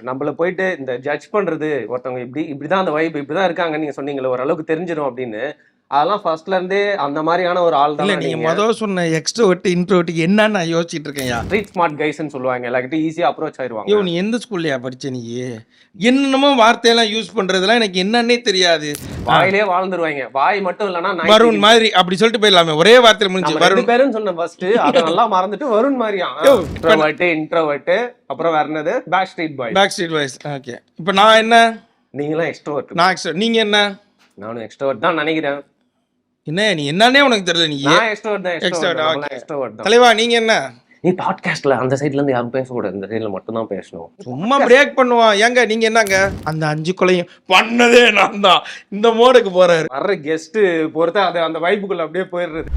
நம்மள போயிட்டு இந்த ஜட்ஜ் பண்றது, ஒருத்தவங்க இப்படிதான் அந்த வைப் இப்படிதான் இருக்காங்க நீங்க சொன்னீங்களே ஓரளவுக்கு தெரிஞ்சிடும் அப்படின்னு, அதெல்லாம் ஃபர்ஸ்ட்ல இருந்தே அந்த மாதிரியான ஒரு ஆள் இல்ல தான். நீங்க மொதல் சொன்ன எக்ஸ்ட்ரோவர்ட் இன்ட்ரோவர்ட் என்னன்னு நான் யோசிச்சுட்டு இருக்கேன்யா. ஸ்ட்ரீட் ஸ்மார்ட் கைஸ்ன்னு சொல்லுவாங்க, எல்லார்கிட்டயும் ஈஸியா அப்ரோச் ஆயிருவாங்க. ஐயோ, நீ எந்த ஸ்கூல்லையா படிச்ச? நீ என்னென்னமோ வார்த்தையெல்லாம் யூஸ் பண்றதுலாம் எனக்கு என்னன்னே தெரியாது. வாயிலே வாழ்ந்துருவாங்க, வாய் மட்டும் இல்லனா வருண் மாதிரி அப்படி சொல்லிட்டு போயிடலாமே, ஒரே வார்த்தையில முடிஞ்சு. வருண் பேருன்னு சொன்ன ஃபர்ஸ்ட் அத நல்லா மறந்துட்டு வருண் மாதிரியா இன்ட்ரோவர்ட், அப்புறம் வேற என்னது Backstreet Boys. Backstreet Boys. Okay, இப்போ நான் என்ன? நீங்களும் எக்ஸ்ட்ரோவர்ட். நான் எக்ஸ்ட்ரோ, நீங்க என்ன? நானும் எக்ஸ்ட்ரோவர்ட் தான் நினைக்கிறேன். என்ன நீ என்னன்னே உனக்கு தெரியல. நீ நான் எக்ஸ்ட்ரோவர்ட் தான். எக்ஸ்ட்ரோவர்ட் தான். தலைவா நீங்க என்ன? நீ பாட்காஸ்ட்ல அந்த சைடுல இருந்து யாரும் பேசக்கூடாது, இந்த சைடுல மட்டும் தான் பேசணும். சும்மா பிரேக் பண்ணுவான். ஏங்க நீங்க என்னங்க? அந்த 5 கொலையும் பண்ணதே நான் தான் இந்த மோடுக்கு போறாரு. வர்ற கெஸ்ட் பொறுத்து அது அந்த வைப்புக்குள்ள அப்படியே போயிடுறது.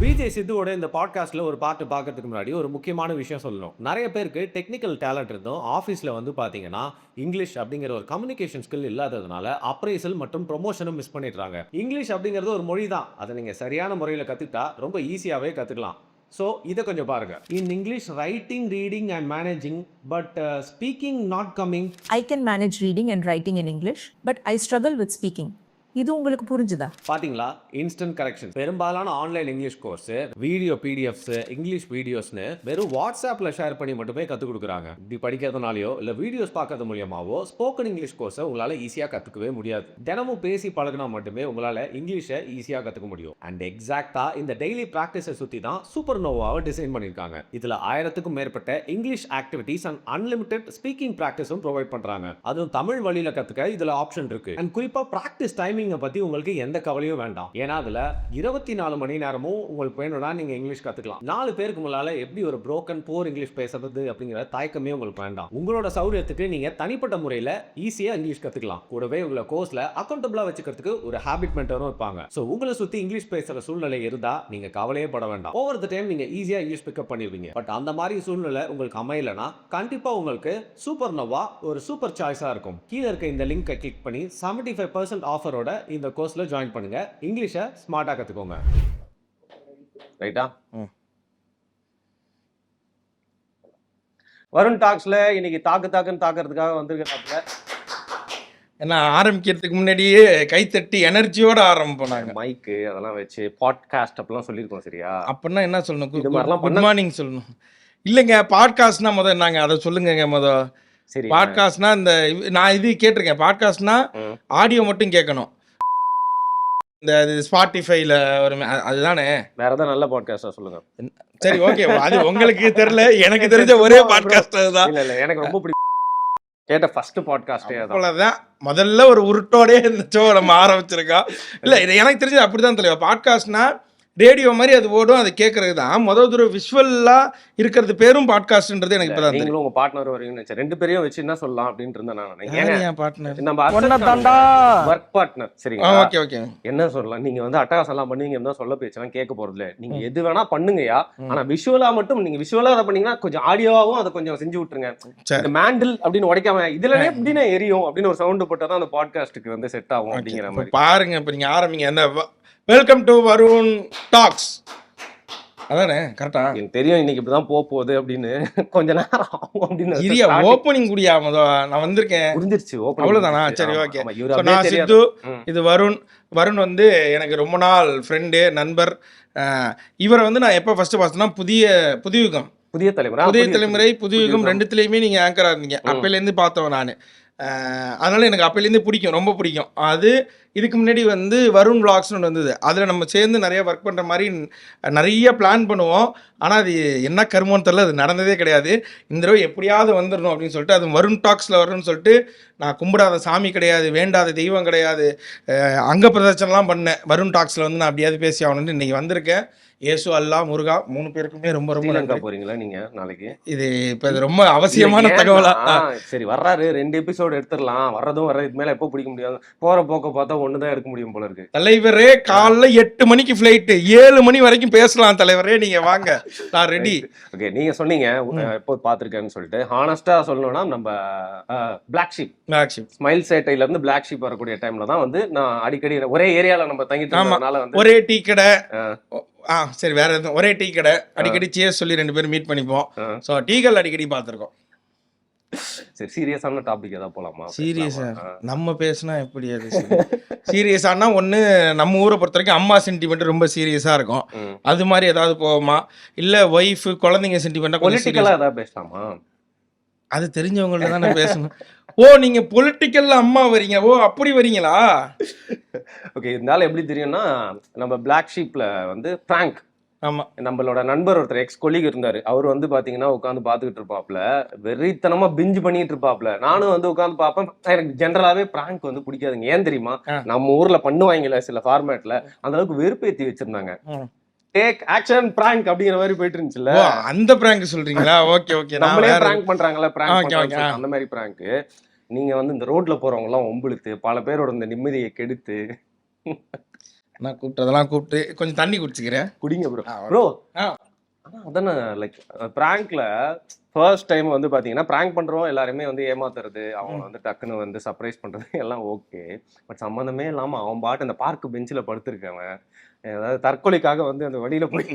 விஜய் சித்துவோட இந்த பாட்காஸ்ட்ல ஒரு பாட்டு பார்க்கறதுக்கு முன்னாடி ஒரு முக்கியமான விஷயம் சொல்லணும். நிறைய பேருக்கு டெக்னிக்கல் டேலண்ட் இருந்தும் ஆஃபீஸில் வந்து பார்த்தீங்கன்னா இங்கிலீஷ் அப்படிங்கிற ஒரு கம்யூனிகேஷன் ஸ்கில் இல்லாததுனால அப்ரைசல் மற்றும் ப்ரொமோஷனும் மிஸ் பண்ணிடுறாங்க. இங்கிலீஷ் அப்படிங்கிறது ஒரு மொழி தான், அதை நீங்கள் சரியான முறையில் கற்றுக்கிட்டா ரொம்ப ஈஸியாகவே கற்றுக்கலாம். ஸோ இதை கொஞ்சம் பாருங்க. In English writing, reading and managing, but speaking not coming. I can manage reading and writing in English, but I struggle with speaking. இது உங்களுக்கு புரிஞ்சுதா? பாத்தீங்களா, இன்ஸ்டன்ட் கரெக்ஷன். பெரும்பாலான online English course video PDFs, English வீடியோஸ்னு வெறும் வாட்ஸ்அப்ல share பண்ணி மட்டுமே கற்றுக் கொடுக்குறாங்க. இப்படி படிக்கிறதுனாலயோ இல்லை வீடியோஸ் பார்க்கறது மூலியமாவோ ஸ்போக்கன் இங்கிலீஷ் கோர்ஸை உங்களால் ஈஸியாக கற்றுக்கவே முடியாது. தினமும் பேசி பழகினா மட்டுமே உங்களால் இங்கிலீஷை ஈஸியாக கற்றுக்க முடியும். அண்ட் எக்ஸாக்டா இந்த டெய்லி ப்ராக்டிஸை சுற்றி தான் சூப்பர் நோவாவை டிசைன் பண்ணியிருக்காங்க. இதில் 1000க்கும் மேற்பட்ட English activities and unlimited speaking ப்ராக்டிஸும் ப்ரொவைட் பண்ணுறாங்க. அதுவும் தமிழ் வழியில் கற்றுக்க இதில் ஆப்ஷன் இருக்கு. அண்ட் குறிப்பாக ப்ராக்டிஸ் டைமிங் பத்தி உங்களுக்கு எந்த கவலையும் வேண்டாம். ஏன்னா அதுல 24 மணி நேரமும் உங்களுக்கு வேணும்னா நீங்க இங்கிலீஷ் கத்துக்கலாம். 4 பேருக்கு முன்னால எப்படி ஒரு broken poor இங்கிலீஷ் பேசுறது அப்படிங்கிற தயக்கமே உங்களுக்கு வேண்டாம். உங்களோட சௌரியத்துக்கு நீங்க தனிப்பட்ட முறையில் ஈஸியா இங்கிலீஷ் கத்துக்கலாம். கூடவே உங்களை கோர்ஸ்ல அக்கௌண்டபிளா வச்சுக்கிறதுக்கு ஒரு ஹேபிட் மென்டரும் இருப்பாங்க. சோ உங்களை சுத்தி இங்கிலீஷ் பேசுற சூழ்நிலை இருந்தா நீங்க கவலையே பட வேண்டாம். ஓவர் தி டைம் நீங்க ஈஸியா இங்கிலீஷ் பிக்கப் பண்ணிடுவீங்க. பட் அந்த மாதிரி சூழ்நிலை உங்களுக்கு அமையலனா கண்டிப்பா உங்களுக்கு சூப்பர் நோவா ஒரு சூப்பர் சாய்ஸா இருக்கும். கீழே இருக்க இந்த லிங்கை கிளிக் பண்ணி 75% ஆஃபரோட இந்த கோர்ஸ்ல ஜாயின் பண்ணுங்க. இங்கிலீஷை ஸ்மார்ட்டா கத்துக்கோங்க. ரைட்டா? வருண் டாக்ஸ்ல இன்னைக்கு தாக்குன்னு தாக்குறதுக்காக வந்திருக்காங்க. ஏன்னா ஆரம்பிக்கிறதுக்கு முன்னாடியே கைத்தட்டி எனர்ஜியோட ஆரம்பிப்பாங்க. மைக்கு அதெல்லாம் வச்சு பாட்காஸ்ட் அப்படிலாம் சொல்லியிருக்கோம். சரியா? அப்படின்னா என்ன சொல்லணும்? குட் மார்னிங் சொல்லணும். இல்லைங்க, பாட்காஸ்ட்னா முதல் நாங்க அதை சொல்லுங்க. முதல் சரி, பாட்காஸ்ட்னா இந்த நான் இது கேட்டிருக்கேன். பாட்காஸ்ட்னா ஆடியோ மட்டும் கேட்கணும். இந்த ஸ்பாட்டிஃபைல ஒரு அதுதானே. வேற ஏதாவது நல்ல பாட்காஸ்டா சொல்லுங்க. சரி, ஓகே. அது உங்களுக்கு தெரியல, எனக்கு தெரிஞ்ச ஒரே பாட்காஸ்ட் அதுதான். இல்ல எனக்கு ரொம்ப பிடிக்கும். கேட்ட ஃபர்ஸ்ட் பாட்காஸ்டே அதான். முதல்ல ஒரு உருட்டோடே இந்த ஷோ நம்ம ஆரம்பிச்சிருக்கோம். இல்ல இது எனக்கு தெரிஞ்சது அப்படிதான் தெரியும். பாட்காஸ்ட்னா ரேடியோ மாதிரி அது ஓடும், அது கேட்கறது தான். முதல் தூரம் விஷுவலா இருக்கிறது பேரும் பாட்காஸ்ட்ன்றது எனக்கு இப்பதான் தெரியும். நீங்களும் உங்க பார்ட்னர் வரீங்கன்னு நினைச்சேன். 2 பேரையும் வச்சு என்ன சொல்லலாம் அப்படின்னு இருந்தேன் நான். என் பார்ட்னர் நம்ம ஒர்க் பார்ட்னர். சரிங்களா? Okay okay. என்ன சொல்லலாம், நீங்க வந்து அட்டகாசம் எல்லாம் பண்ணுவீங்க தான் சொல்ல பேச்செல்லாம் கேட்க போறது இல்ல. நீங்க எது வேணா பண்ணுங்கயா, ஆனா விஷுவலா மட்டும் நீங்க விஷுவலா அதை பண்ணீங்கன்னா கொஞ்சம் ஆடியோவாவும் அதை கொஞ்சம் செஞ்சு விட்டுருங்க. இந்த மேண்டில் அப்படின்னு உடைக்காம இதுல எப்படின்னா எரியும் அப்படின்னு ஒரு சவுண்ட் போட்டாதான் அந்த பாட்காஸ்டுக்கு வந்து செட் ஆகும் அப்படிங்கிற மாதிரி பாருங்க. இப்ப நீங்க ஆரம்பிங்க. அந்த வெல்கம் டு வருண் டாக்ஸ் அதானே? கரெக்டா? எனக்கு தெரியும் இன்னைக்கு இப்படிதான் போகுது அப்படின்னு. கொஞ்ச நேரம் ஆகும் அப்படின்னு. இரியா ஓப்பனிங் குடியா நான் வந்திருக்கேன். புரிஞ்சிருச்சு. அவ்வளவுதானா? சரி, ஓகே. நான் சித்து, இது வருண். வருண் வந்து எனக்கு ரொம்ப நாள் ஃப்ரெண்டு, நண்பர். இவரை வந்து நான் எப்போ ஃபர்ஸ்ட் பார்த்தேன்னா புதியுகம், புதிய தலைமுறை, புதியுகம் 2த்துலேயுமே நீங்கள் ஆங்கராக இருந்தீங்க. அப்போலேருந்து பார்த்தவன் நான். அதனால் எனக்கு அப்போலேருந்து பிடிக்கும், ரொம்ப பிடிக்கும். அது இதுக்கு முன்னாடி வந்து வருண் விளாக்ஸ்னு ஒன்று வந்தது. அதில் நம்ம சேர்ந்து நிறைய ஒர்க் பண்ணுற மாதிரி நிறைய பிளான் பண்ணுவோம். ஆனால் அது என்ன கருமோன்னு தெரியல, அது நடந்ததே கிடையாது. இந்த தடவை எப்படியாவது வந்துடணும் அப்படின்னு சொல்லிட்டு அது வருண் டாக்ஸில் வரணும்னு சொல்லிட்டு நான் கும்பிடாத சாமி கிடையாது, வேண்டாத தெய்வம் கிடையாது, அங்க பிரதர்சனம்லாம் பண்ணேன். வருண் டாக்ஸில் வந்து நான் அப்படியாவது பேசி ஆகணும்னு இன்றைக்கி வந்திருக்கேன். ஏசு, அல்லா, முருகா 3 பேருக்குமே ரொம்ப ரொம்ப நன்றி. போறீங்களா நீங்க நாளைக்கு? இது இப்போ இது ரொம்ப அவசியமான தகவலா? சரி, வர்றாரு 2 எபிசோடு எடுத்துடலாம். வர்றதும் இதுக்கு மேல எப்போ பிடிக்க முடியாது. போற போக்க பார்த்தா ஒண்ணுதான் எடுக்க முடியும் போல இருக்கு. தலைவரே, காலைல 8 மணிக்கு ஃபிளைட், 7 மணி வரைக்கும் பேசலாம் தலைவரே, நீங்க வாங்க, நான் ரெடி. ஓகே, நீங்க சொன்னீங்க எப்போ பாத்துருக்கேன்னு சொல்லிட்டு. ஹானஸ்டா சொல்லணும்னா நம்ம பிளாக் ஷீப் ஸ்மைல் சேட்டையில இருந்து பிளாக் ஷீப் வரக்கூடிய டைம்ல தான் வந்து நான் அடிக்கடி ஒரே ஏரியால நம்ம தங்கிட்டு வந்து ஒரே டீ கடை, சரி வேற எதுவும் ஒரே டீ கடை அடிக்கடி சேஸ் சொல்லி 2 பேரும் மீட் பண்ணிப்போம். ஸோ டீகள் அடிக்கடி பார்த்துருக்கோம். சரி சீரியஸான டாபிக் ஏதாவது போலாமா? சீரியஸா நம்ம பேசினா எப்படி அது சீரியஸானா ஒன்று நம்ம ஊரை பொறுத்த வரைக்கும் அம்மா சென்டிமெண்ட் ரொம்ப சீரியஸாக இருக்கும். அது மாதிரி ஏதாவது போவோமா? இல்லை ஒய்ஃபு குழந்தைங்க சென்டிமெண்ட்டாக பொலிட்டிக்கலாக ஏதாவது பேசலாமா? அது தெரிஞ்சவங்கள்ட்ட தானே பேசணும். ஓ நீங்க பொலிட்டிக்கல்ல அம்மா வரீங்க, ஓ அப்படி வரீங்களா? ஓகே, இருந்தாலும் எப்படி தெரியும்னா நம்ம பிளாக் ஷீப்ல வந்து பிராங்க். ஆமா, நம்மளோட நண்பர் ஒருத்தர் எக்ஸ் கொலீக் இருந்தாரு. அவர் வந்து பாத்தீங்கன்னா உட்காந்து பாத்துக்கிட்டு இருப்பாப்ல, வெறித்தனமா பிஞ்சு பண்ணிட்டு இருப்பாப்ல. நானும் வந்து உட்காந்து பார்ப்பேன். எனக்கு ஜென்ரலாவே பிராங்க் வந்து பிடிக்காதுங்க. ஏன் தெரியுமா? நம்ம ஊர்ல பண்ணுவாங்கல்ல சில ஃபார்மேட்ல, அந்த அளவுக்கு வெறுப்பேத்தி வச்சிருந்தாங்க. டேக் ஆக்ஷன் பிராங்க் அப்படிங்கிற மாதிரி போயிட்டு இருந்துச்சுல்ல. அந்த பிராங்க் சொல்றீங்களா? ஓகே ஓகே, நம்மளே பிராங்க் பண்றாங்கல்ல, பிராங்க் அந்த மாதிரி பிராங்க். நீங்க வந்து இந்த ரோட்ல போறவங்க எல்லாம் ஒம்புழுத்து பல பேரோட இந்த நிம்மதியை கெடுத்து நான் கூப்பிட்டதெல்லாம் கூப்பிட்டு கொஞ்சம் தண்ணி குடிச்சுக்கிறேன். குடிங்க ப்ரோ. ப்ரோ அதானே லைக் பிராங்க்ல ஃபர்ஸ்ட் டைம் வந்து பாத்தீங்கன்னா பிராங்க் பண்றோம் எல்லாருமே வந்து ஏமாத்துறது, அவங்க வந்து டக்குன்னு வந்து சர்ப்ரைஸ் பண்றது எல்லாம் ஓகே. பட் சம்மந்தமே இல்லாம அவன் பாட்டு அந்த பார்க் பெஞ்சில் படுத்திருக்கவன் ஏதாவது தற்கொலைக்காக வந்து அந்த வழியில போய்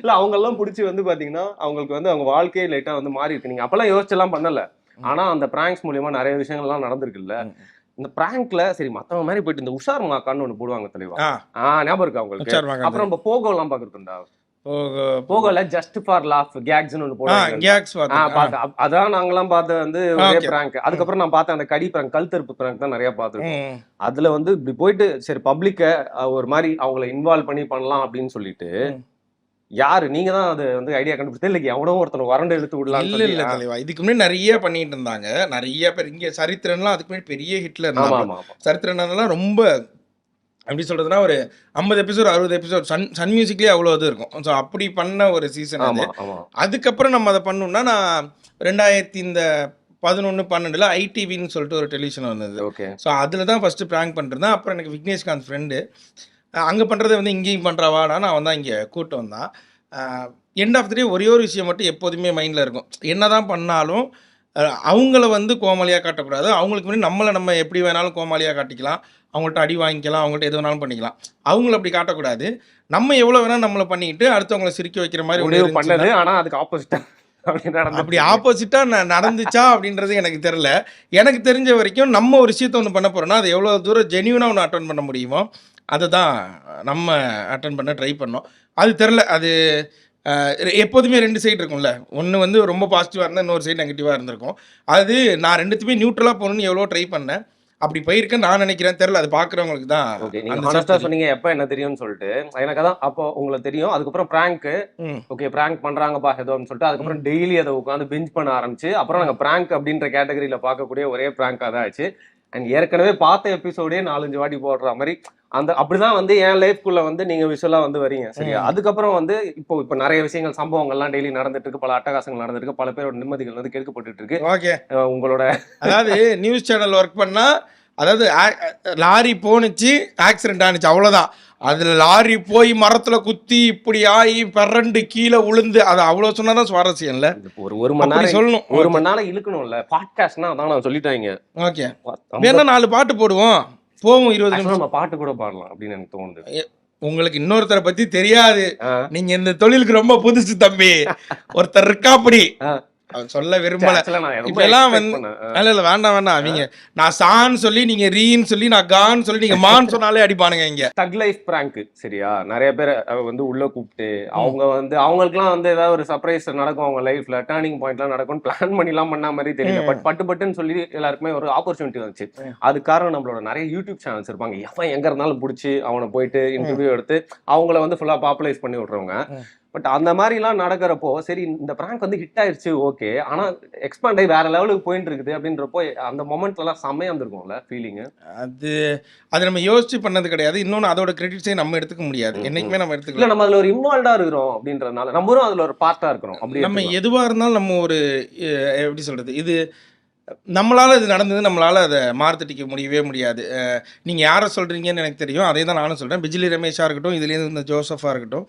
இல்ல அவங்க எல்லாம் பிடிச்சி வந்து பாத்தீங்கன்னா அவங்களுக்கு வந்து அவங்க வாழ்க்கையே லைட்டா வந்து மாறி இருக்கு. நீங்க அப்பெல்லாம் யோசிச்செல்லாம் பண்ணல, ஆனா அந்த பிராங்க்ஸ் மூலியமா நிறைய விஷயங்கள்லாம் நடந்திருக்குல்ல. இந்த பிராங்க்ல சரி மத்தவங்க மாதிரி போயிட்டு இந்த உஷார் மாக்கான்னு ஒண்ணு போடுவாங்க தெளிவா. ஞாபகம் இருக்கா உங்களுக்கு? அப்புறம் நம்ம போகோ எல்லாம் பாக்குறதுண்டா. போகல ஜஸ்ட் ஃபார் லாஃப் கேக்ஸ்னு ஒன்னு போடுவாங்க. அதான் நாங்கெல்லாம் பார்த்த வந்து ஒரே பிராங்க். அதுக்கப்புறம் நான் பார்த்தேன் அந்த கடி பிராங்க், கழுத்தறுப்பு பிராங்க் தான் நிறைய பார்த்துருக்கோம். அதுல வந்து இப்படி போயிட்டு சரி பப்ளிக்க ஒரு மாதிரி அவங்கள இன்வால்வ் பண்ணி பண்ணலாம் அப்படின்னு சொல்லிட்டு யாரு நீங்க தான் அது வந்து ஐடியா கண்டுபிடிச்சது இல்லை எவனோ ஒருத்தர் வறண்டு எடுத்து விடலாம்? இல்ல தலைவா, இதுக்கு முன்னாடி நிறைய பண்ணிட்டு இருந்தாங்க நிறைய பேர். இங்க சரித்திரன்லாம் அதுக்கு முன்னாடி பெரிய ஹிட்ல இருந்தாங்க. சரித்திரன்லாம் ரொம்ப எப்படி சொல்றதுன்னா ஒரு 50 எபிசோட் 60 எபிசோட் சன் மியூசிக்லயே அவ்வளோ இது இருக்கும். ஸோ அப்படி பண்ண ஒரு சீசன் அது. அதுக்கப்புறம் நம்ம அதை பண்ணோம்னா நான் 2011-12 ஐடிவின்னு சொல்லிட்டு ஒரு டெலிவிஷன் வந்தது. ஸோ அதில் தான் ஃபர்ஸ்ட் ப்ராங்க் பண்ணிருந்தேன். அப்புறம் எனக்கு விக்னேஷ்காந்த் ஃப்ரெண்டு அங்கே பண்ணுறதை வந்து இங்கேயும் பண்ணுறாவாடான்னு அவன் தான் இங்கே கூட்டு வந்தான். எண்ட் ஆஃப் த டே ஒரே ஒரு விஷயம் மட்டும் எப்போதுமே மைண்டில் இருக்கும், என்ன தான் பண்ணாலும் அவங்கள வந்து கோமாளியாக காட்டக்கூடாது. அவங்களுக்கு முன்னாடி நம்ம எப்படி வேணாலும் கோமாளியாக காட்டிக்கலாம், அவங்கள்ட்ட அடி வாங்கிக்கலாம், அவங்கள்ட்ட எது வேணாலும் பண்ணிக்கலாம். அவங்கள அப்படி காட்டக்கூடாது. நம்ம எவ்வளோ வேணாலும் நம்மளை பண்ணிட்டு அடுத்தவங்களை சிரிக்க வைக்கிற மாதிரி பண்ணது. ஆனால் அதுக்கு ஆப்போசிட்டா அப்படி ஆப்போசிட்டா நடந்துச்சா அப்படின்றது எனக்கு தெரியல. எனக்கு தெரிஞ்ச வரைக்கும் நம்ம ஒரு விஷயத்த ஒன்று பண்ண போறோம்னா அது எவ்வளோ தூரம் ஜென்யூனாக ஒன்று அட்டன் பண்ண முடியுமோ அதை தான் நம்ம அட்டன் பண்ண ட்ரை பண்ணோம். அது தெரில, அது எப்போதுமே 2 சைடு இருக்கும்ல. ஒன்று வந்து ரொம்ப பாசிட்டிவாக இருந்தால் இன்னொரு சைடு நெகட்டிவாக இருந்திருக்கும். அது நான் 2த்துமே நியூட்ரலாக போகணுன்னு எவ்வளோ ட்ரை பண்ணேன். அப்படி போயிருக்கேன்னு நான் நினைக்கிறேன். தெரியல, அது பார்க்குறவங்களுக்கு தான். ஓகே, நீங்கள் ஹானஸ்ட்டாக சொன்னீங்க எப்போ என்ன தெரியும்னு சொல்லிட்டு. எனக்கு அதான் அப்போ உங்களுக்கு தெரியும். அதுக்கப்புறம் ப்ராங்க்கு ஓகே ப்ராங்க் பண்ணுறாங்கப்பா ஏதோன்னு சொல்லிட்டு அதுக்கப்புறம் டெய்லி அதை உட்காந்து பிஞ்ச் பண்ண ஆரம்பிச்சு அப்புறம் நாங்கள் ப்ராங்க் அப்படின்ற கேட்டகரியில் பார்க்கக்கூடிய ஒரே ப்ராங்காக தான் ஆச்சு. அண்ட் ஏற்கனவே பார்த்த எபிசோடே 4-5 வாட்டி போடுற மாதிரி அந்த அப்படிதான் வந்து என் லைஃப்குள்ள வந்து நீங்க விஷுவலா வந்து வரீங்க சரியா. அதுக்கப்புறம் வந்து இப்போ நிறைய விஷயங்கள் சம்பவங்கள்லாம் டெய்லி நடந்துட்டு இருக்கு, பல அட்டகாசங்கள் நடந்துட்டு இருக்கு, பல பேரோட நிம்மதிகள் வந்து கெடுக்கப்பட்டு இருக்கு. ஓகே, உங்களோட அதாவது நியூஸ் சேனல் ஒர்க் பண்ணா அதாவது லாரி போனுச்சு ஆக்சிடென்ட் ஆனிச்சு அவ்வளவுதான். அதுல லாரி போய் மரத்துல குத்தி இப்படி ஆகி பரண்டு கீழே விழுந்து அது அவ்வளவு சொன்னாதான் சுவாரஸ்யம் இல்ல. ஒரு மணி நேரம் சொல்லணும், 1 மணி நேரம் இழுக்கணும்ல. பாட்காஸ்ட்னா அதான் நான் சொல்லிட்டாங்க. ஓகே, வேணா 4 பாட்டு போடுவோம், போவோம் 20 நிமிஷம் நம்ம பாட்டு கூட பாடலாம் அப்படின்னு எனக்கு தோணுது. உங்களுக்கு இன்னொருத்தரை பத்தி தெரியாது, நீங்க இந்த தொழிலுக்கு ரொம்ப புதுசு தம்பி. ஒருத்தர் இருக்கா அப்படி சொல்ல விரும்பல. இப்பெல்லாம் வந்து இல்ல வேண்டாம் அவங்க நான் சான்னு சொல்லி நீங்க ரீன்னு சொல்லி நான் கான்னு சொல்லி நீங்க மான்னு சொன்னாலே அடிப்பானுங்க. இங்க தக் லைஃப் பிராங்க் சரியா, நிறைய பேர் வந்து உள்ள கூப்பிட்டு அவங்க வந்து அவங்களுக்குலாம் வந்து ஏதாவது ஒரு சர்ப்ரைஸ் நடக்கும், அவங்க லைஃப்ல டேர்னிங் பாயிண்ட்லாம் நடக்கும், பிளான் பண்ணிலாம் பண்ண மாதிரி தெரியல. பட் பட்டுன்னு சொல்லி எல்லாருக்குமே ஒரு ஆப்பர்ச்சுனிட்டி வந்துச்சு. அது காரணம் நம்மளோட நிறைய யூடியூப் சேனல்ஸ் இருப்பாங்க, எவன் எங்க இருந்தாலும் பிடிச்சி அவனை போயிட்டு இன்டர்வியூ எடுத்து அவங்கள வந்து ஃபுல்லா பாப்புலைஸ் பண்ணி விட்றவங்க. பட் அந்த மாதிரிலாம் நடக்கிறப்போ சரி இந்த பிராங்க் வந்து ஹிட் ஆயிடுச்சு ஓகே, ஆனா எக்ஸ்பாண்ட் ஆகி வேற லெவலுக்கு போயிட்டு இருக்குது அப்படின்றப்போ அந்த மொமெண்ட்லாம் செம்மையா இருந்திருக்கும்ல ஃபீலிங். அது நம்ம யோசிச்சு பண்ணது கிடையாது. இன்னொன்று அதோட கிரெடிட்ஸே நம்ம எடுத்துக்க முடியாது, என்னைக்குமே நம்ம எடுத்துக்கல. நம்ம அதுல ஒரு இன்வால்வ்டா இருக்கிறோம் அப்படின்றதுனால நம்மளும் அதுல ஒரு பார்ட்டா இருக்கிறோம். அப்படி நம்ம எதுவா இருந்தாலும் நம்ம ஒரு எப்படி சொல்றது, இது நம்மளால இது நடந்தது, நம்மளால அதை மார்த்தட்டிக்க முடியவே முடியாது. நீங்க யாரை சொல்றீங்கன்னு எனக்கு தெரியும், அதே தான் நானும் சொல்றேன். பிஜிலி ரமேஷா இருக்கட்டும், இதுலேருந்து இந்த ஜோசஃபா இருக்கட்டும்,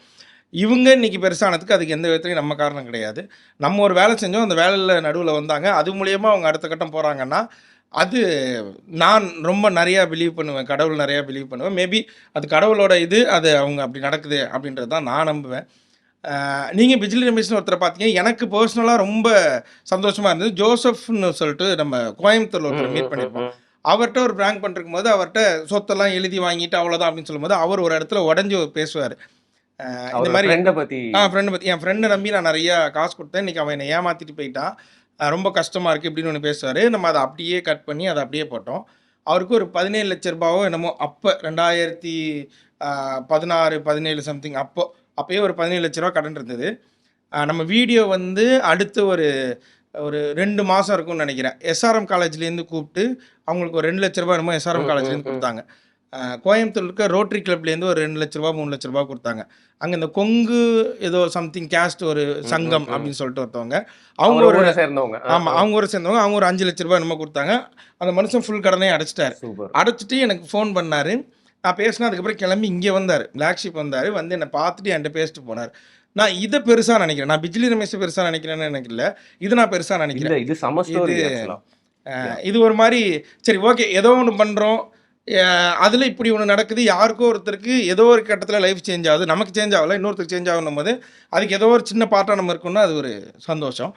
இவங்க இன்னைக்கு பெருசானதுக்கு அதுக்கு எந்த விதத்துலையும் நம்ம காரணம் கிடையாது. நம்ம ஒரு வேலை செஞ்சோம், அந்த வேலையில் நடுவில் வந்தாங்க, அது மூலியமாக அவங்க அடுத்த கட்டம் போகிறாங்கன்னா அது நான் ரொம்ப நிறையா பிலீவ் பண்ணுவேன், கடவுள் நிறையா பிலீவ் பண்ணுவேன். மேபி அது கடவுளோட இது, அது அவங்க அப்படி நடக்குது அப்படின்றது தான் நான் நம்புவேன். நீங்கள் பிஜிலி ரமேஷ்னு ஒருத்தரை பார்த்தீங்க, எனக்கு பர்சனலாக ரொம்ப சந்தோஷமாக இருந்தது. ஜோசப்னு சொல்லிட்டு நம்ம கோயம்புத்தூரில் ஒருத்தரை மீட் பண்ணியிருப்போம். அவர்கிட்ட ஒரு ப்ராங்க் பண்ணிருக்கும் போது அவர்கிட்ட சொத்தெல்லாம் எழுதி வாங்கிட்டு அவ்வளோதான் அப்படின்னு சொல்லும்போது அவர் ஒரு இடத்துல உடஞ்சி பேசுவார். இந்த மாதிரி ஃப்ரெண்டை பற்றி என் ஃப்ரெண்டை நம்பி நான் நிறையா காசு கொடுத்தேன், இன்றைக்கி அவன் என்னை ஏமாற்றிட்டு போயிட்டான், ரொம்ப கஷ்டமாக இருக்குது இப்படின்னு ஒன்று பேசுவார். நம்ம அதை அப்படியே கட் பண்ணி அதை அப்படியே போட்டோம். அவருக்கு ஒரு 17 லட்ச ரூபாவோ என்னமோ அப்போ 2016 17 சம்திங் அப்போயே ஒரு 17 லட்ச ரூபா கடன் இருந்தது. நம்ம வீடியோ வந்து அடுத்து ஒரு 2 மாதம் இருக்கும்னு நினைக்கிறேன். எஸ்ஆர்எம் காலேஜ்லேருந்து கூப்பிட்டு அவங்களுக்கு ஒரு 2 லட்ச ரூபா என்னமோ எஸ்ஆர்எம் காலேஜ்லேருந்து கொடுத்தாங்க. கோயம்புத்தூர் இருக்க ரோட்டரி கிளப்லேருந்து ஒரு 2 லட்ச ரூபா 3 லட்ச ரூபா கொடுத்தாங்க. அங்கே இந்த கொங்கு ஏதோ சம்திங் கேஸ்ட் ஒரு சங்கம் அப்படின்னு சொல்லிட்டு ஒருத்தவங்க, அவங்க ஒரு சேர்ந்தவங்க. ஆமாம், அவங்க ஒரு சேர்ந்தவங்க, அவங்க ஒரு 5 லட்ச ரூபா என்னமோ கொடுத்தாங்க. அந்த மனுஷன் ஃபுல் கடனையும் அடைச்சிட்டாரு. அடைச்சிட்டு எனக்கு ஃபோன் பண்ணார். நான் பேசினா அதுக்கப்புறம் கிளம்பி இங்கே வந்தார், பிளாக் ஷீப் வந்தார். வந்து என்னை பார்த்துட்டு என்கிட்ட பேசிட்டு போனார். நான் இதை பெருசாக நினைக்கிறேன். நான் பிஜிலி ரமேஷ் பெருசாக நினைக்கிறேன்னு எனக்கு இல்லை, இது நான் பெருசாக நினைக்கிறேன். இது ஒரு மாதிரி சரி ஓகே ஏதோ ஒன்று பண்ணுறோம், அதில் இப்படி ஒன்று நடக்குது, யாருக்கோ ஒருத்தருக்கு ஏதோ ஒரு கட்டத்தில் லைஃப் சேஞ்ச் ஆகுது, நமக்கு சேஞ்ச் ஆகலை இன்னொருத்தருக்கு சேஞ்ச் ஆகணும் போது அதுக்கு ஏதோ ஒரு சின்ன பார்ட்டாக நம்ம இருக்கணும்னா அது ஒரு சந்தோஷம்.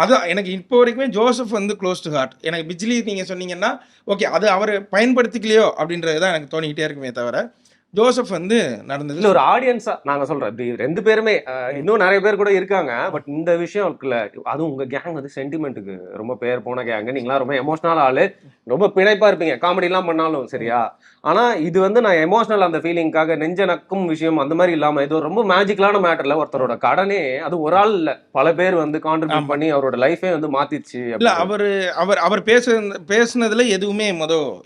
அதான் எனக்கு இப்போ வரைக்குமே ஜோசப் வந்து க்ளோஸ் டு ஹார்ட். எனக்கு பிஜிலி நீங்கள் சொன்னீங்கன்னா ஓகே அது அவர் பயன்படுத்திக்கலையோ அப்படின்றது தான் எனக்கு தோணிக்கிட்டே இருக்குமே தவிர ஜோசப் வந்து நடந்தது இல்லை ஒரு ஆடியன்ஸா நாங்க சொல்றோம். இப்படி 2 பேருமே இன்னும் நிறைய பேர் கூட இருக்காங்க. பட் இந்த விஷயம் இருக்குல்ல, அதுவும் உங்க கேங் வந்து சென்டிமெண்ட்டுக்கு ரொம்ப பேர் போன கேங்க. நீங்களா ரொம்ப எமோஷனல் ஆளு, ரொம்ப பிணைப்பா இருப்பீங்க காமெடி எல்லாம் பண்ணாலும் சரியா. ஆனா இது வந்து நான் எமோஷனல் அந்த ஃபீலிங்காக நெஞ்சனக்கும் விஷயம் அந்த மாதிரி இல்லாம இது ரொம்ப மேஜிக்கலான மேட்டர்ல ஒருத்தரோட கடனே அது ஒரு ஆள் இல்ல பல பேர் வந்து கான்ட்ரிபியூட் பண்ணி அவரோட லைஃபே வந்து மாத்திடுச்சு. இல்ல அவர் பேசுனதுல எதுவுமே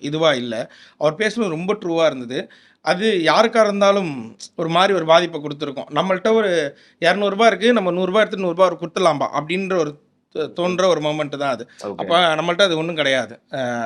இதுவா இல்லை. அவர் பேசுனது ரொம்ப ட்ரூவா இருந்தது. அது யாருக்காக இருந்தாலும் ஒரு மாதிரி ஒரு பாதிப்பை கொடுத்துருக்கோம். நம்மள்கிட்ட ஒரு 200 ரூபா இருக்குது, நம்ம 100 ரூபா எடுத்து 100 ரூபா கொடுத்துடலாம்பா அப்படின்ற ஒரு தோன்ற ஒரு மொமெண்ட் தான் அது. அப்போ நம்மள்ட்ட அது ஒன்றும் கிடையாது.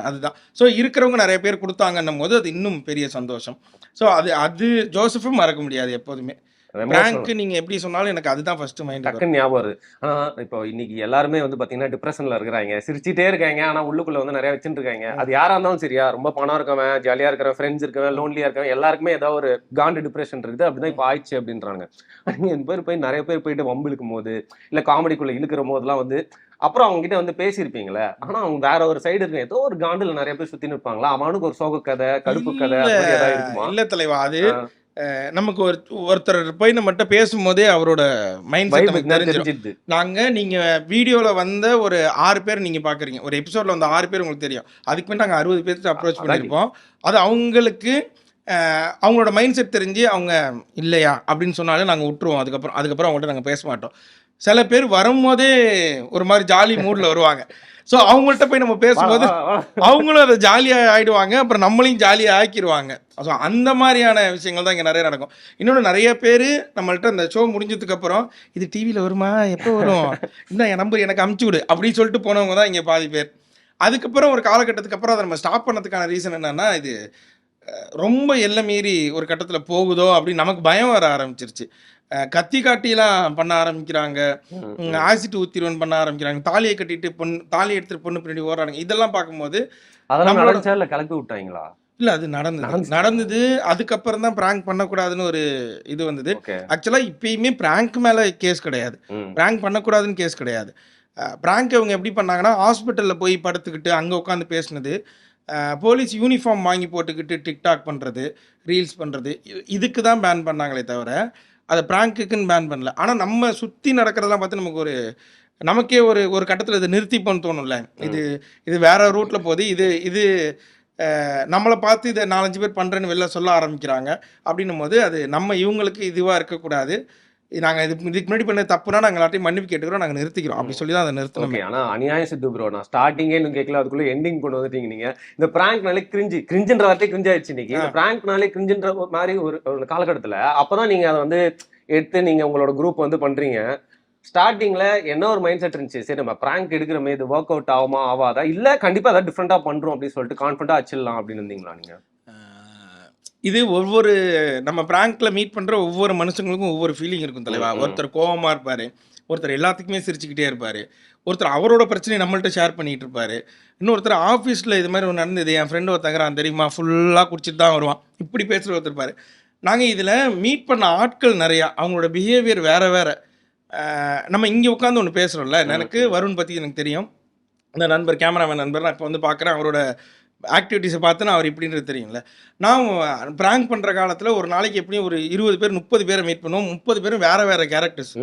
அதுதான். ஸோ இருக்கிறவங்க நிறைய பேர் கொடுத்தாங்கன்னும் போது அது இன்னும் பெரிய சந்தோஷம். ஸோ அது ஜோசஃபும் மறக்க முடியாது எப்போதுமே. பிராங்க் நீங்க எப்படி சொன்னாலும் எனக்கு அதுதான் ஃபர்ஸ்ட் மைண்ட் டக்குன்னு ஞாபகம் வருது. ஆனா இப்போ இன்னைக்கு எல்லாருமே வந்து பாத்தீங்கன்னா டிப்ரெஷன்ல இருக்கிறாங்க, சிரிச்சிட்டே இருக்காங்க, ஆனா உள்ளுக்குள்ள வந்து நிறைய வச்சுட்டு இருக்காங்க. அது யாரா இருந்தாலும் சரியா, ரொம்ப பணம் இருக்கவன், ஜாலியா இருக்கிறவன், ஃப்ரெண்ட்ஸ் இருக்கவன், லோன்லியா இருக்கவன், எல்லாருக்குமே ஏதாவது ஒரு காண்டு டிப்ரெஷன் இருக்குது. அப்படிதான் இப்போ ஆயிடுச்சு அப்படின்றாங்க. போய் நிறைய பேர் போயிட்டு வம்பு இழுக்கும் போது இல்ல காமெடிக்குள்ள இழுக்கிற போதெல்லாம் வந்து அப்புறம் அவங்க கிட்ட வந்து பேசியிருப்பீங்களே, ஆனா அவங்க வேற ஒரு சைடு இருக்கு, ஏதோ ஒரு காண்டுல நிறைய பேர் சுத்தின்னு இருப்பாங்களா, அவனுக்கு ஒரு சோக கதை கடுப்பு கதை இருக்குமா? இல்ல தலைவா, அது நமக்கு ஒருத்தர் போய் நம்மகிட்ட பேசும்போதே அவரோட மைண்ட் செட் நமக்கு தெரிஞ்சிருது. நீங்க வீடியோல வந்த ஒரு 6 பேர் நீங்க பாக்குறீங்க, ஒரு எபிசோட்ல வந்த 6 பேர் உங்களுக்கு தெரியும். அதுக்கு மேலே நாங்கள் 60 பேருக்கு அப்ரோச் பண்ணியிருப்போம். அது அவங்களுக்கு அவங்களோட மைண்ட் செட் தெரிஞ்சு அவங்க இல்லையா அப்படின்னு சொன்னாலே நாங்கள் விட்டுருவோம். அதுக்கப்புறம் அவங்கள்ட்ட நாங்கள் பேச மாட்டோம். சில பேர் வரும்போதே ஒரு மாதிரி ஜாலி மூடில் வருவாங்க. ஸோ அவங்கள்ட்ட போய் நம்ம பேசும்போது அவங்களும் அதை ஜாலியாக ஆகிடுவாங்க, அப்புறம் நம்மளையும் ஜாலியாக ஆக்கிடுவாங்க. ஸோ அந்த மாதிரியான விஷயங்கள் தான் இங்கே நிறைய நடக்கும். இன்னொன்று நிறைய பேர் நம்மள்ட்ட அந்த ஷோ முடிஞ்சதுக்கப்புறம் இது டிவியில் வருமா, எப்போ வரும், இன்னும் என் நம்பர் எனக்கு அமுச்சு விடு அப்படின்னு சொல்லிட்டு போனவங்க தான் இங்கே பாதி பேர். அதுக்கப்புறம் ஒரு காலகட்டத்துக்கு அப்புறம் அதை நம்ம ஸ்டாப் பண்ணதுக்கான ரீசன் என்னன்னா, இது ரொம்ப எல்லை மீறி ஒரு கட்டத்தில் போகுதோ அப்படின்னு நமக்கு பயம் வர ஆரம்பிச்சிருச்சு. கத்தி காட்டிலாம் பண்ண ஆரம்பிக்கிறாங்க, ஆசிட் ஊத்திடுவன் பண்ண ஆரம்பிக்கிறாங்க, தாலியை கட்டிட்டு தாலி எடுத்துட்டு பொண்ணு பின்னாடி ஓடுறாங்க. இதெல்லாம் பார்க்கும்போது அதெல்லாம் கலப்பி விட்டாங்களா? இல்ல, அது நடந்தது. அதுக்கப்புறம் தான் பிராங்க் பண்ணக்கூடாதுன்னு ஒரு இது வந்தது. ஆக்சுவலா இப்பயுமே பிராங்க் மேல கேஸ் கிடையாது, பிராங்க் பண்ணக்கூடாதுன்னு கேஸ் கிடையாது. பிராங்க் அவங்க எப்படி பண்ணாங்கன்னா, ஹாஸ்பிட்டல்ல போய் படுத்துக்கிட்டு அங்க உட்காந்து பேசினது, போலீஸ் யூனிஃபார்ம் வாங்கி போட்டுக்கிட்டு டிக்டாக் பண்ணுறது, ரீல்ஸ் பண்ணுறது, இதுக்கு தான் பேன் பண்ணாங்களே தவிர அதை ப்ராங்க்குன்னு பேன் பண்ணல. ஆனால் நம்ம சுற்றி நடக்கிறதெல்லாம் பார்த்து நமக்கே ஒரு கட்டத்தில் இதை நிறுத்திப்போன்னு தோணும்ல. இது வேற ரூட்டில் போகுது, இது நம்மளை பார்த்து இதை 4-5 பேர் பண்ணுறேன்னு வெளில சொல்ல ஆரம்பிக்கிறாங்க. அப்படின்னும் போது அது நம்ம இவங்களுக்கு இதுவாக இருக்கக்கூடாது. நாங்கள் இதுக்கு முன்னாடி பண்ண தப்புனா நாங்கள் எல்லாத்தையும் மன்னிப்பு கேட்டுக்கிறோம், நாங்கள் நிறுத்திக்கிறோம் அப்படி சொல்லி தான் அதை நிறுத்தணும். ஆனால் அநியாயம் சித்து ப்ரோ, நான் ஸ்டார்டிங்கே கேட்கல, அதுக்குள்ளே எண்டிங் கொண்டு வந்துட்டீங்க நீங்கள். இந்த பிராங்க்னாலே கிரிஞ்சுன்ற வார்த்தை கிரிஞ்சாயிடுச்சு இன்னைக்கு. இந்த பிராங்க்னாலே கிரிஞ்சுன்ற மாதிரி ஒரு காலகட்டத்தில் அப்போ தான் நீங்கள் அதை வந்து எடுத்து நீங்கள் உங்களோட குரூப் வந்து பண்ணுறீங்க. ஸ்டார்டிங்கில் என்ன ஒரு மைண்ட் செட் இருந்துச்சு, சரி நம்ம பிராங்க் எடுக்கிறோமே, இது ஒர்க் அவுட் ஆகுமா ஆகாதா, இல்லை கண்டிப்பாக அதை டிஃப்ரெண்ட்டாக பண்ணுறோம் அப்படின்னு சொல்லிட்டு கான்ஃபிடண்ட்டாக வச்சிடலாம் அப்படின்னு இருந்தீங்களா நீங்கள்? இது ஒவ்வொரு நம்ம பிராங்க்ல மீட் பண்ணுற ஒவ்வொரு மனுஷங்களுக்கும் ஒவ்வொரு ஃபீலிங் இருக்கும் தலைவா. ஒருத்தர் கோவமாக இருப்பார், ஒருத்தர் எல்லாத்துக்குமே சிரிச்சுக்கிட்டே இருப்பார், ஒருத்தர் அவரோட பிரச்சனையை நம்மள்ட்ட ஷேர் பண்ணிகிட்டு இருப்பார், இன்னொருத்தர் ஆஃபீஸில் இது மாதிரி ஒன்று நடந்தது, என் ஃப்ரெண்டு ஒருத்தங்கிறான் தெரியுமா, ஃபுல்லாக குடிச்சிட்டு தான் வருவான், இப்படி பேசுகிற ஒருத்தர் இருப்பார். நாங்கள் இதில் மீட் பண்ண ஆட்கள் நிறையா, அவங்களோட பிஹேவியர் வேறு வேறு. நம்ம இங்கே உட்காந்து ஒன்று பேசுகிறோம்ல, எனக்கு வருண் பற்றி எனக்கு தெரியும், அந்த நண்பர் கேமராமேன் நண்பர், நான் இப்போ வந்து பார்க்குறேன் அவரோட ஆக்டிவிட்டீஸை பார்த்து நான் அவர் இப்படின்றது தெரியுங்களே. நான் ப்ராங்க் பண்ணுற காலத்தில் ஒரு நாளைக்கு எப்படியும் ஒரு 20 பேர் 30 பேரை மீட் பண்ணுவோம். 30 பேரும் வேறு வேறு கேரக்டர்ஸ்.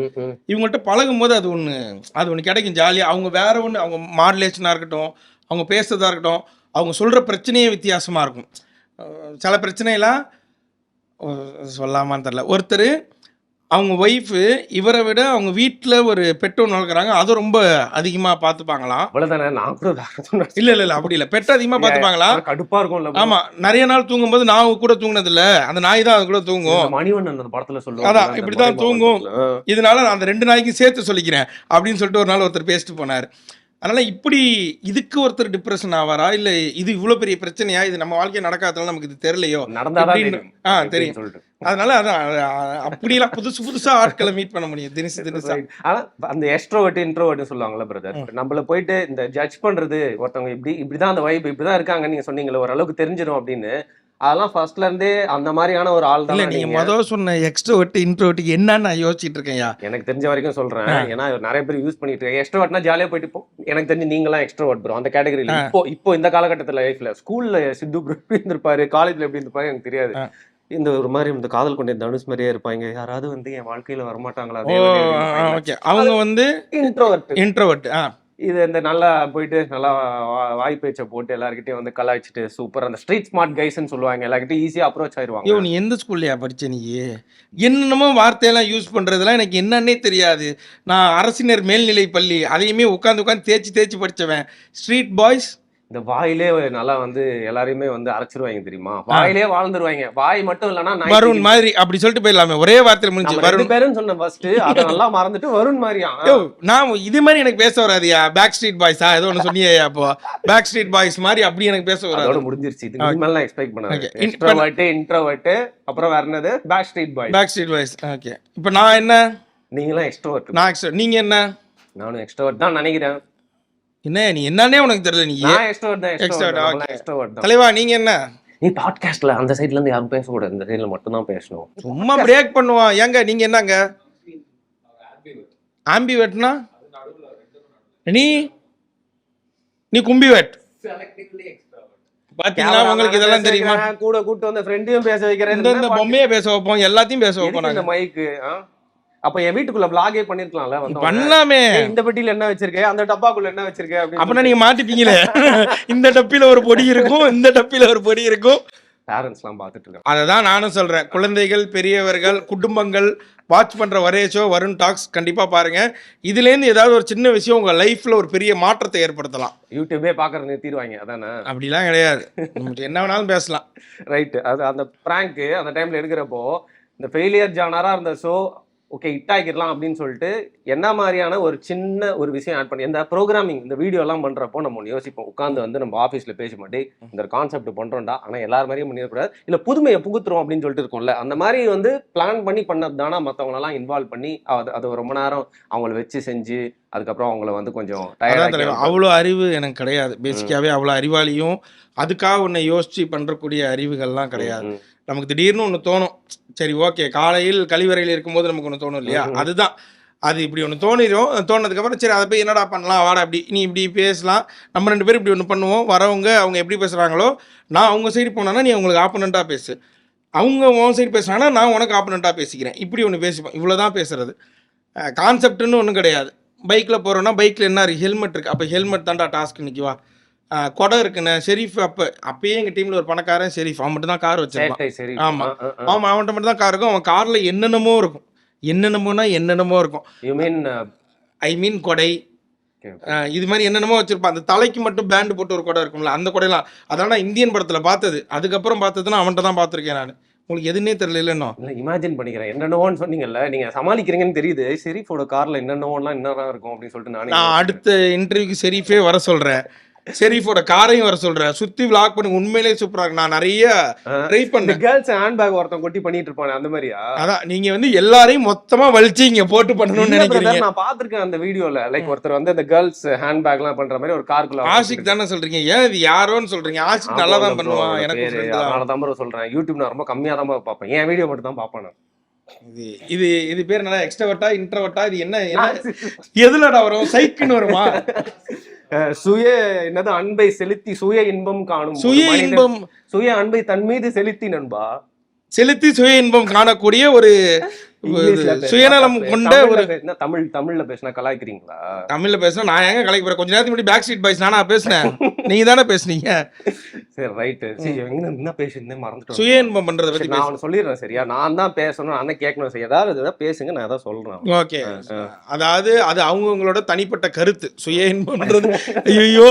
இவங்கள்ட்ட பழகும் போது அது ஒன்று கிடைக்கும் ஜாலியாக. அவங்க வேறு ஒன்று, அவங்க மாடுலேஷனாக இருக்கட்டும், அவங்க பேசுறதா இருக்கட்டும், அவங்க சொல்கிற பிரச்சனையே வித்தியாசமாக இருக்கும். சில பிரச்சனையெல்லாம் சொல்லாமான்னு தெரில. ஒருத்தர் அவங்க ஒய்ஃபு இவரை விட அவங்க வீட்டில் ஒரு பெட் ஒன்று வளர்க்குறாங்க, அதை ரொம்ப அதிகமாக பார்த்துப்பாங்களாம். அவ்வளோதானே, நான் கூட இல்லை அப்படி இல்லை, பெட் அதிகமாக பார்த்துப்பாங்களாம். கடுப்பாக இருக்கும். ஆமாம், நிறைய நாள் தூங்கும்போது நான் கூட தூங்கினதில்ல, அந்த நாய் தான் அது கூட தூங்கும். மணிவண்ணன் அந்த படத்தில் சொல்லுவாங்க, அதான் இப்படி தான் தூங்கும். இதனால நான் அந்த 2 நாய்க்கும் சேர்த்து சொல்லிக்கிறேன் அப்படின்னு சொல்லிட்டு ஒரு நாள் ஒருத்தர் பேசிட்டு போனார். அதனால் இப்படி இதுக்கு ஒருத்தர் டிப்ரெஷன் ஆவாரா, இல்லை இது இவ்வளோ பெரிய பிரச்சனையா, இது நம்ம வாழ்க்கையை நடக்காதனால நமக்கு இது தெரியலையோ, நடந்தாதான் தெரியும். அதனால அதான் அப்படிலாம் புதுசாக ஆட்களை மீட் பண்ண முடியும் தினசா. ஆனால் அந்த எக்ஸ்ட்ரோவர்ட் இன்ட்ரோவர்ட்னு சொல்லுவாங்கல்ல பிரதர், நம்மள போயிட்டு இந்த ஜட்ஜ் பண்றது, ஒருத்தவங்க இப்படிதான் அந்த வைப் இப்படிதான் இருக்காங்க நீங்க சொன்னீங்களே ஓரளவுக்கு தெரிஞ்சிடும் அப்படின்னு, அதெல்லாம் ஃபர்ஸ்ட்ல இருந்தே அந்த மாதிரியான ஒரு ஆள் தான். நீங்க முதல்ல சொன்ன எக்ஸ்ட்ரோவர்ட் இன்ட்ரோவர்ட் என்னன்னு நான் யோசிச்சுட்டு இருக்கேன்யா. எனக்கு தெரிஞ்ச வரைக்கும் சொல்றேன், ஏன்னா நிறைய பேர் யூஸ் பண்ணிட்டு இருக்காங்க. எக்ஸ்ட்ரோவர்ட்னா ஜாலியா போயிட்டு இப்போ எனக்கு தெரிஞ்சு நீங்களாம் எக்ஸ்ட்ரோவர்ட் ப்ரோ அந்த கேட்டகரியில. இப்போ இந்த காலகட்டத்தில் லைஃப்ல ஸ்கூல்ல சித்து ப்ரோ எப்படி இருந்திருப்பாரு, காலேஜ்ல எப்படி இருந்திருப்பாரு எனக்கு தெரியாது. இந்த ஒரு மாதிரி இந்த காதல் கொண்ட தனுஷ் மாதிரியே இருப்பாங்க. யாராவது வந்து என் வாழ்க்கையில வரமாட்டாங்களா, அவங்க வந்து இன்ட்ரோவர்ட். இது இந்த நல்லா போயிட்டு நல்லா வாய் பேச்சை போட்டு எல்லாருக்கிட்டையும் வந்து கலாய்ச்சிட்டு சூப்பர் அந்த ஸ்ட்ரீட் ஸ்மார்ட் கைஸ்ன்னு சொல்லுவாங்க, எல்லாருக்கிட்டையும் ஈஸியாக அப்ரோச் ஆயிடுவாங்க. நீ எந்த ஸ்கூல்லையா படிச்ச? நீ என்னென்னமோ வார்த்தையெல்லாம் யூஸ் பண்ணுறதுலாம் எனக்கு என்னன்னே தெரியாது. நான் அரசினர் மேல்நிலை பள்ளி அதையுமே உட்காந்து தேய்ச்சி படித்தவன். ஸ்ட்ரீட் பாய்ஸ் இந்த வாயிலே நல்லா வந்து எல்லாரையுமே வந்து அரைச்சிருவாங்க தெரியுமா, வாயிலே வாழ்ந்துருவாங்க. வாய் மட்டும் இல்லைன்னா வருண் மாதிரி அப்படி சொல்லிட்டு போயிடலாமே, ஒரே வார்த்தையில முடிஞ்சு வருண் பேருன்னு சொன்ன ஃபர்ஸ்ட் அதை நல்லா மறந்துட்டு வருண் மாதிரியா. நான் இது மாதிரி எனக்கு பேச வராதியா. பேக் ஸ்ட்ரீட் பாய்ஸா ஏதோ ஒன்று சொன்னியா, அப்போ பேக் ஸ்ட்ரீட் பாய்ஸ் மாதிரி அப்படி எனக்கு பேச வராது. முடிஞ்சிருச்சு. இது மேல எக்ஸ்பெக்ட் பண்ணாங்க. இன்ட்ரோவர்ட் அப்புறம் வேற என்னது பேக் ஸ்ட்ரீட் பாய்ஸ். ஓகே, இப்போ நான் என்ன? நீங்களாம் எக்ஸ்ட்ரோவர்ட். நான் எக்ஸ்ட்ரோவர்ட். நீங்க என்ன? நானும் எக்ஸ்ட்ரோவர்ட் தான் நினைக்கிறேன். என்ன நீ என்னன்னே உனக்கு தெரியல. நீ எக்ஸ்ட்ரோவர்ட் தலைவா, நீங்க என்ன? நீ பாட்காஸ்ட்ல அந்த சைடுல இருந்து யாரும் பேசக்கூடாது, இந்த சைடுல மட்டும் தான் பேசணும். சும்மா பிரேக் பண்ணுவான். ஏங்க நீங்க என்னங்க ஆம்பிவர்ட்னா? நீ கும்பிவர்ட். பாத்தீங்களா, உங்களுக்கு இதெல்லாம் தெரியுமா? கூட கூட்டு வந்த ஃப்ரெண்டையும் பேச வைக்கிறேன், இந்த பொம்மையை பேச வைப்போம், எல்லாத்தையும் பேச வைப்போம். இந்த மைக்கு அப்ப என் வீட்டுக்குள்ள பிளாகே பண்ணிருக்கலாம்ல, பண்ணலாமே. இந்த பெட்டியில என்ன வச்சிருக்கேன், அந்த டப்பாக்குள்ள என்ன வச்சிருக்கேன் அப்படின்னா நீங்க மாட்டிப்பீங்களே. இந்த டப்பில ஒரு பொடி இருக்கும், இந்த டப்பில ஒரு பொடி இருக்கும். பேரண்ட்ஸ் எல்லாம் பாத்துட்டு இருக்காங்க. அததான் நானும் சொல்றேன், குழந்தைகள், பெரியவர்கள், குடும்பங்கள் வாட்ச் பண்ற ஒரே ஷோ வருண் டாக்ஸ். கண்டிப்பா பாருங்க. இதுல இருந்து ஏதாவது ஒரு சின்ன விஷயம் உங்க லைஃப்ல ஒரு பெரிய மாற்றத்தை ஏற்படுத்தலாம். யூடியூபே பாக்குறது நிறுத்திடுவாங்க. அதானே? அப்படிலாம் கிடையாது, என்ன வேணாலும் பேசலாம். ரைட். அது அந்த பிராங்க் அந்த டைம்ல எடுக்கிறப்போ இந்த ஃபெயிலியர் ஜானரா இருந்த ஷோ ஓகே ஹிட் ஆகிடலாம் அப்படின்னு சொல்லிட்டு என்ன மாதிரியான ஒரு சின்ன ஒரு விஷயம் ஆட் பண்ணி இந்த ப்ரோக்ராமிங் இந்த வீடியோ எல்லாம் பண்றப்போ நம்ம ஒன்று யோசிப்போம். உட்காந்து வந்து நம்ம ஆஃபீஸில் பேச மாட்டேன் இந்த கான்செப்ட் பண்றோம்டா, ஆனால் எல்லார் மாதிரியும் பண்ணிடக்கூடாது, இல்லை புதுமையை புகுத்துறோம் அப்படின்னு சொல்லிட்டு இருக்கோம்ல, அந்த மாதிரி வந்து பிளான் பண்ணி பண்ணது தானே மற்றவங்களெல்லாம் இன்வால்வ் பண்ணி அது ரொம்ப நேரம் அவங்கள வச்சு செஞ்சு அதுக்கப்புறம் அவங்கள வந்து கொஞ்சம் அவ்வளோ அறிவு எனக்கு கிடையாது. பேசிக்காவே அவ்வளோ அறிவாளியும் அதுக்காக ஒன்றை யோசிச்சு பண்றக்கூடிய அறிவுகள்லாம் கிடையாது. நமக்கு திடீர்னு ஒன்று தோணும், சரி ஓகே காலையில் கழிவறையில் இருக்கும்போது நமக்கு ஒன்று தோணும் இல்லையா, அதுதான் அது இப்படி ஒன்று தோணிடும். தோணுனதுக்கப்புறம் சரி அதை போய் என்னடா பண்ணலாம், வாடா அப்படி நீ இப்படி பேசலாம், நம்ம 2 பேரும் இப்படி ஒன்று பண்ணுவோம், வரவங்க அவங்க எப்படி பேசுகிறாங்களோ நான் அவங்க சைடு போனேன்னா நீ அவங்களுக்கு ஆப்போனண்ட்டாக பேசு, அவங்க உன் சைடு பேசுனாங்கன்னா நான் உனக்கு ஆப்போனண்ட்டாக பேசிக்கிறேன், இப்படி ஒன்று பேசிப்போம். இவ்வளோ தான் பேசுறது. கான்செப்ட்னு ஒன்றும் கிடையாது. பைக்கில் போகிறோன்னா பைக்கில் என்ன இருக்குது, ஹெல்மெட் இருக்குது, அப்போ ஹெல்மெட் தான்டா டாஸ்க் நிற்குவா. கொடை இருக்குண்ணே ஷெரீஃப். அப்பயே எங்கள் டீமில் ஒரு பணக்காரன் ஷெரீஃப், அவன் மட்டும் தான் கார் வச்சிருக்கான். ஆமாம் அவன்கிட்ட மட்டும் தான் கார் இருக்கும். அவன் காரில் என்னென்னமோ இருக்கும், என்னென்னமோ இருக்கும். ஐ மீன் கொடை இது மாதிரி என்னென்னமோ வச்சிருப்பான். அந்த தலைக்கு மட்டும் பேண்டு போட்டு ஒரு கொடை இருக்கும்ல, அந்த கொடையெல்லாம் அதெல்லாம் நான் இந்தியன் படத்தில் பார்த்தது. அதுக்கப்புறம் பார்த்ததுன்னா அவன்கிட்ட தான் பார்த்துருக்கேன் நான். உங்களுக்கு எதுன்னே தெரியல. இல்லை இமேஜின் பண்ணிக்கிறேன் என்னென்னவோன்னு சொன்னீங்கல்ல, நீங்க சமாளிக்கிறீங்கன்னு தெரியுது. ஷெரீஃபோட கார்ல என்னென்னவோலாம் என்னதான் இருக்கும் அப்படின்னு சொல்லிட்டு நான் அடுத்த இன்டர்வியூக்கு ஷெரீஃபே வர சொல்றேன். ஷெரீஃபோட காரையும் வர சொல்றேன், சுத்தி விளாக் பண்ணி. உண்மையிலேயே சூப்பரா இருக்கு. நான் நிறைய ட்ரை இந்த பண்ணேன். கேர்ள்ஸ் ஹேண்ட் பேக் ஒருத்தன் கொட்டி பண்ணிட்டு இருப்பானே அந்த மாதிரியா? அதான் நீங்க வந்து எல்லாரையும் மொத்தமா வலிச்சு இங்க போட்டு பண்ணணும்னு இல்ல brother, நினைக்கிறீங்க. நான் பாத்திருக்கேன் அந்த வீடியோல. லைக் ஒருத்தர் வந்து அந்த கேர்ள்ஸ் ஹேண்ட் பேக் எல்லாம் பண்ற மாதிரி ஒரு காருக்குள்ள ஆஷிக் தானே சொல்றீங்க? ஏன் இது யாரோன்னு சொல்றீங்க? ஆஷிக் நல்லா தான் பண்ணுவான். எனக்கு friend தான். அதனால தான் bro சொல்றேன். யூடியூப் நான் ரொம்ப கம்மியா தான் பாப்பேன். என் வீடியோ மட்டும் தான் பாப்பேன் நான். இது இது பேர் என்ன? எக்ஸ்ட்ரோவர்ட்டா இன்ட்ரோவர்ட்டா? இது என்ன எதுலடா வரும்? சைக்குன்னு வருமா? சுய என்னது அன்பை செலுத்தி சுய இன்பம் காணும் சுய இன்பம், சுய அன்பை தன் மீது செலுத்தி நண்பா. செலுத்தி சுய இன்பம் காணக்கூடிய ஒரு சுயநலம் கொண்ட ஒரு தமிழ்ல பேசினா கலாய்க்கிறீங்களா? தமிழ்ல பேசினா நான் எங்க கலைக்கு போறேன்? கொஞ்ச நேரத்துக்கு முன்னாடி பேக் ஸ்ட்ரீட் பாய்ஸ் நானா பேசினேன்? நீங்க தானே பேசுனீங்க. சரி ரைட். சரி என்ன பேசுனே மறந்துட்டேன். சுய இன்பம் பண்றத பத்தி நான் அவன சொல்லிடுறேன். சரியா? நான் தான் பேசணும், நான் தான் கேட்கணும். சரி ஏதாவது பேசுங்க, நான் ஏதாவது சொல்றேன். ஓகே. அதாவது அது அவங்கவங்களோட தனிப்பட்ட கருத்து. சுய இன்பம்ன்றது ஐயோ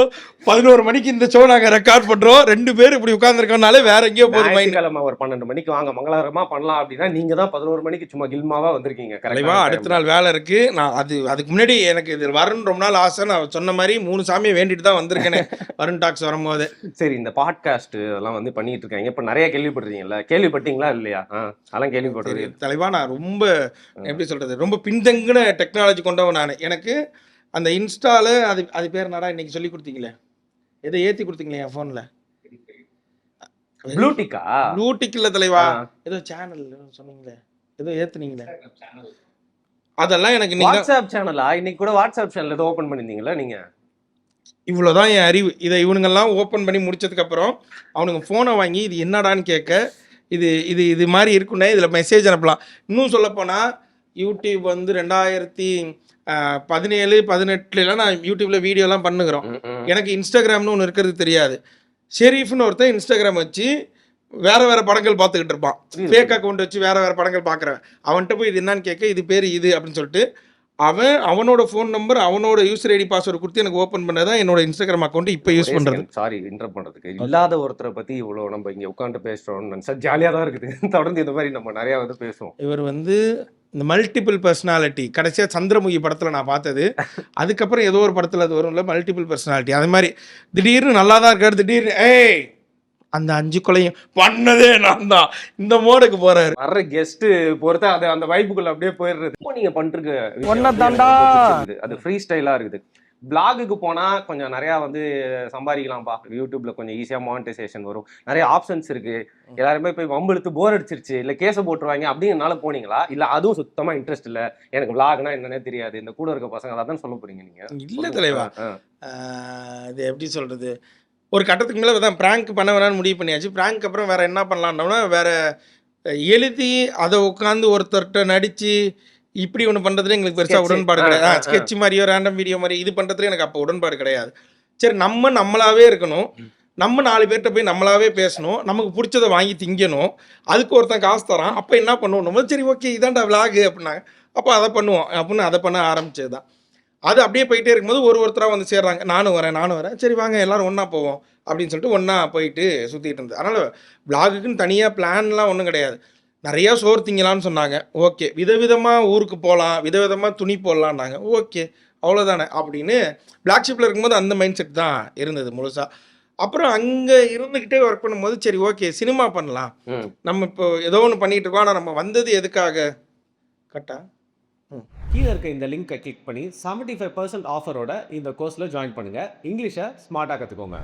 11 மணிக்கு இந்த ஷோ நாங்க ரெக்கார்ட் பண்றோம், 2 பேர் இப்படி உட்கார்ந்துருக்கனால வேற எங்கேயோ போகுது மைண்ட். கிழமை ஒரு 12 மணிக்கு வாங்க மங்களகரமா பண்ணலாம் அப்படின்னா நீங்க தான் 11 மணிக்கு சும்மா கில்மாவா வந்திருக்கீங்க. கரெக்டா? அடுத்த நாள் வேலை இருக்கு. நான் அதுக்கு முன்னாடி எனக்கு இது வரணும் ரொம்ப நாள் ஆசை. நான் சொன்ன மாதிரி 3 சாமியை வேண்டிட்டு தான் வந்திருக்கேன் வருண் டாக்ஸ் வரும்போது. சரி, இந்த பாட்காஸ்ட் அதெல்லாம் வந்து பண்ணிட்டு இருக்காங்க. இப்ப நிறைய கேள்விப்பட்டிருக்கீங்கல்ல, கேள்விப்பட்டீங்களா இல்லையா? அதெல்லாம் கேள்விப்பட்டது. தலைவா நான் ரொம்ப எப்படி சொல்றது, ரொம்ப பின்தங்கின டெக்னாலஜி கொண்டவன் நான். எனக்கு அந்த இன்ஸ்டால அது பேர் என்னடா இன்னைக்கு சொல்லி கொடுத்தீங்களே, எதை ஏத்தி கொடுத்தீங்களே என் போன்ல? ப்ளூடிக்கா? ப்ளூடிக் இல்ல தலைவா, ஏதோ சேனல் சொன்னீங்களே, ஏதோ ஏத்துனீங்களே, அதெல்லாம் எனக்கு நீங்க வாட்ஸ்அப் சேனலா? இன்னைக்கு கூட வாட்ஸ்அப் சேனல் ஏதோ ஓபன் பண்ணிருந்தீங்களா நீங்க? இவ்வளவுதான் என் அறிவு. இதை இவனுங்கெல்லாம் ஓப்பன் பண்ணி முடிச்சதுக்கு அப்புறம் அவனுங்க போனை வாங்கி இது என்னடான்னு கேட்க, இது இது இது மாதிரி இருக்குன்னே இதில் மெசேஜ் அனுப்பலாம். இன்னும் சொல்லப்போனால் யூடியூப் வந்து 2017-18 நான் யூடியூப்பில் வீடியோலாம் பண்ணுகிறோம். எனக்கு இன்ஸ்டாகிராம்னு ஒன்று இருக்கிறது தெரியாது. ஷெரீஃப்னு ஒருத்தன் இன்ஸ்டாகிராம் வச்சு வேறு வேறு படங்கள் பார்த்துக்கிட்டு இருப்பான். ஃபேக் அக்கௌண்ட் வச்சு வேறு வேறு படங்கள் பார்க்குறேன். அவன்கிட்ட போய் இது என்னன்னு கேட்க, இது பேர் இது அப்படின்னு சொல்லிட்டு அவனோட ஃபோன் நம்பர், அவனோட யூசர் ஐடி பாஸ்வேர்டு கொடுத்து எனக்கு ஓப்பன் பண்ணதான் என்னோட இன்ஸ்டாகிராம் அக்கௌண்ட் இப்போ யூஸ் பண்ணுறது. சாரி இன்டர் பண்ணுறதுக்கு. இல்லாத ஒருத்தரை பற்றி இவ்வளோ நம்ம இங்கே உட்காந்து பேசுகிறோம்னு நினச்சா ஜாலியாக தான் இருக்குது. தொடர்ந்து இந்த மாதிரி நம்ம நிறையா வந்து பேசுவோம். இவர் வந்து இந்த மல்டிபிள் பர்சனாலிட்டி, கடைசியாக சந்திரமுகி படத்தில் நான் பார்த்தது. அதுக்கப்புறம் ஏதோ ஒரு படத்தில் அது வரும்ல மல்டிபிள் பர்சனாலிட்டி. அது மாதிரி திடீர்னு நல்லா தான் இருக்காரு, திடீர்னு ஏய் அந்த 5 கொலையும் பண்ணதே நான் தான், இந்த மோடுக்கு போறாரு. வர்ற கெஸ்ட் பொறுத்த அது அந்த வைப்புக்குள்ள அப்படியே போயிடுறது. இப்போ நீங்க பண்றது அது ஃப்ரீ ஸ்டைலா இருக்குது. பிளாகுக்கு போனா கொஞ்சம் நிறைய வந்து சம்பாதிக்கலாம்ப்பா. யூடியூப்ல கொஞ்சம் ஈஸியா மானிட்டைசேஷன் வரும், நிறைய ஆப்ஷன்ஸ் இருக்கு. எல்லாருமே போய் வம்பெழுத்து போர் அடிச்சிருச்சு, இல்ல கேஸ போட்டுருவாங்க அப்படிங்கனால போனீங்களா? இல்ல அதுவும் சுத்தமா இன்ட்ரெஸ்ட் இல்ல, எனக்கு பிளாக்னா என்னன்னே தெரியாது, இந்த கூட இருக்க பசங்க அதான் சொல்ல போறீங்க நீங்க? இல்ல தலைவா, இது எப்படி சொல்றது, ஒரு கட்டத்துக்கு மேலே தான் ப்ராங்க் பண்ண வேணான்னு முடிவு பண்ணியாச்சு. ப்ராங்க் அப்புறம் வேறு என்ன பண்ணலான்னா, வேறு எழுதி அதை உட்காந்து ஒருத்தர்கிட்ட நடித்து இப்படி ஒன்று பண்ணுறதுல எங்களுக்கு பெருசாக உடன்பாடு கிடையாது. ஸ்கெட்ச் மாதிரியோ ரேண்டம் வீடியோ மாதிரி இது பண்ணுறதுல எனக்கு அப்போ உடன்பாடு கிடையாது. சரி நம்மளாவே இருக்கணும், நம்ம 4 பேர்கிட்ட போய் நம்மளாவே பேசணும், நமக்கு பிடிச்சதை வாங்கி திங்கணும், அதுக்கு ஒருத்தன் காசு தரான். அப்போ என்ன பண்ணுவோம், சரி ஓகே இதான்டா விளாகு அப்படின்னாங்க. அப்போ அதை பண்ணுவோம் அப்படின்னு அதை பண்ண ஆரம்பிச்சது தான். அது அப்படியே போயிட்டே இருக்கும்போது ஒருத்தராக வந்து சேர்றாங்க, நானும் வரேன், சரி வாங்க எல்லாரும் ஒன்றா போவோம் அப்படின்னு சொல்லிட்டு ஒன்றா போயிட்டு சுற்றிட்டு இருந்தது. அதனால் விளாகுக்குன்னு தனியாக பிளான்லாம் ஒன்றும் கிடையாது. நிறையா சோறு திங்கலான்னு சொன்னாங்க, ஓகே. விதவிதமாக ஊருக்கு போகலாம், விதவிதமாக துணி போடலான்னாங்க, ஓகே அவ்வளோதானே அப்படின்னு. பிளாக் ஷிப்பில் இருக்கும்போது அந்த மைண்ட் செட் தான் இருந்தது முழுசாக. அப்புறம் அங்கே இருந்துக்கிட்டே ஒர்க் பண்ணும்போது சரி ஓகே சினிமா பண்ணலாம், நம்ம இப்போ ஏதோ ஒன்று பண்ணிகிட்டு இருக்கோம், ஆனால் நம்ம வந்தது எதுக்காக கரெக்டா? கீழே இருக்க இந்த லிங்கை கிளிக் பண்ணி 75% ஆஃபரோட இந்த கோர்ஸில் ஜாயின் பண்ணுங்கள். இங்கிலீஷை ஸ்மார்ட்டாக கற்றுக்கோங்க.